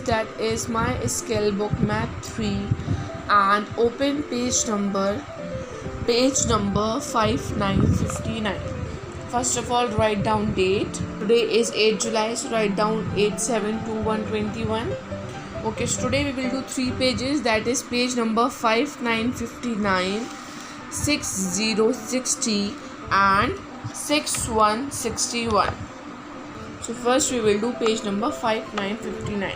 that is my scale book Math 3 and open page number 5959. First of all, write down date. Today is 8 July, so write down 872121. Okay, so today we will do 3 pages, that is page number 5959, 6060 and 6161. So first we will do page number 5959.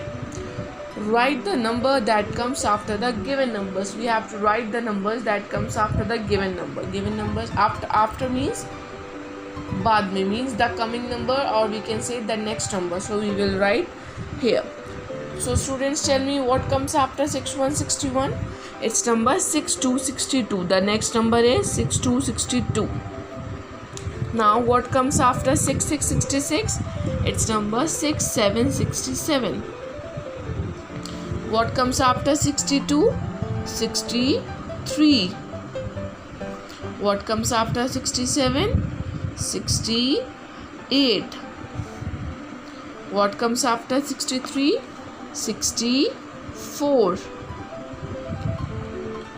Write the number that comes after the given numbers. We have to write the numbers that comes after the given number. Given numbers after means baad mein, means the coming number, or we can say the next number. So we will write here. So students, tell me what comes after 6161. It's number 6262. The next number is 6262. Now what comes after 6666? It's number 6767. What comes after 62? 63. What comes after 67? 68. What comes after 63? 64.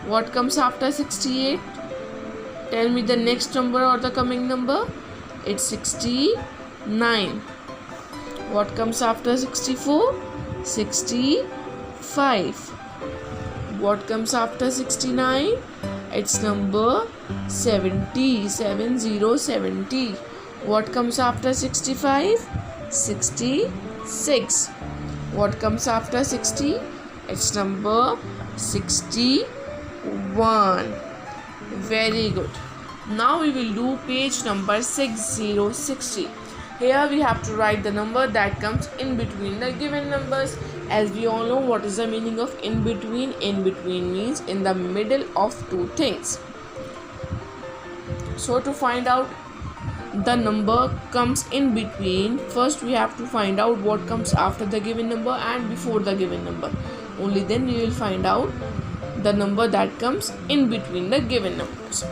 What comes after 68? Tell me the next number or the coming number. It's 69. What comes after 64? 65. What comes after 69? It's number 70. 70. What comes after 65? 66. What comes after 60? It's number 61. Very good. Now we will do page number 6060. Here we have to write the number that comes in between the given numbers. As we all know, what is the meaning of in between? In between means in the middle of two things. So to find out the number comes in between, first we have to find out what comes after the given number and before the given number. Only then we will find out the number that comes in between the given numbers.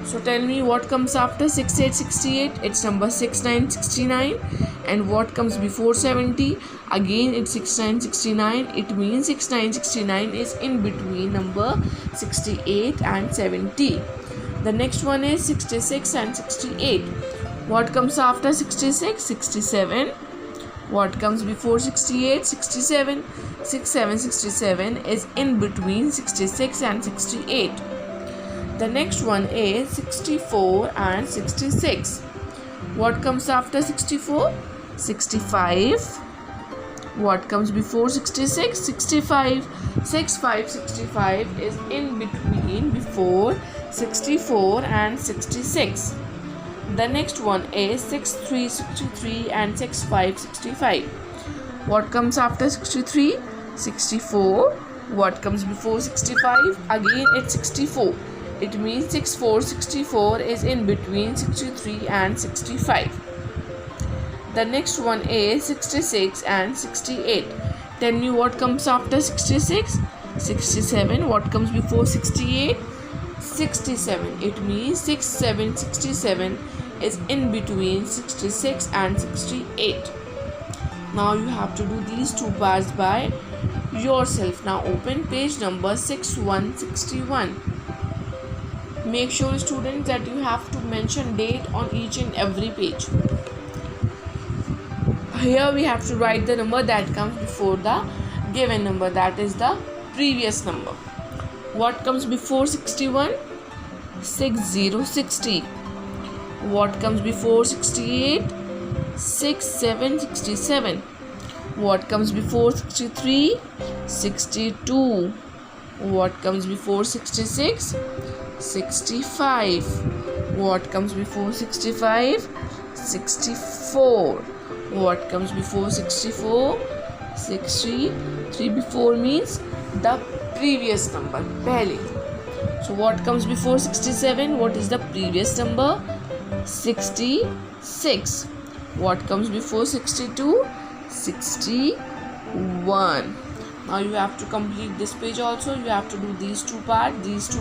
So tell me what comes after 6868. It's number 6969. And what comes before 70? Again it's 6969. It means 6969 is in between number 68 and 70. The next one is 66 and 68. What comes after 66? 67. What comes before 68? 67. 67 is in between 66 and 68. The next one is 64 and 66. What comes after 64? 65. What comes before 66? 65. 65 is in between before 64 and 66. The next one is 63 and 65. What comes after 63? 64. What comes before 65? Again it's 64. It means 64 is in between 63 and 65. The next one is 66 and 68. Tell me what comes after 66? 67. What comes before 68? 67. It means 67 is in between 66 and 68. Now you have to do these two parts by yourself. Now open page number 6161. Make sure, students, that you have to mention date on each and every page. Here we have to write the number that comes before the given number, that is the previous number. What comes before 61? 6060. What comes before 68? 67. What comes before 63? 62. What comes before 66? 65. What comes before 65? 64. What comes before 64? 63. Before means the previous number, pehle. So what comes before 67? What is the previous number? 66. What comes before 62? 61. Now you have to complete this page also. You have to do these two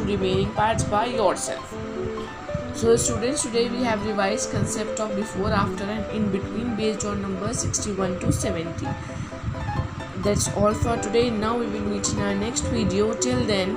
remaining parts by yourself. So students, today we have revised concept of before, after and in between based on numbers 61 to 70. That's all for today. Now we will meet in our next video. Till then,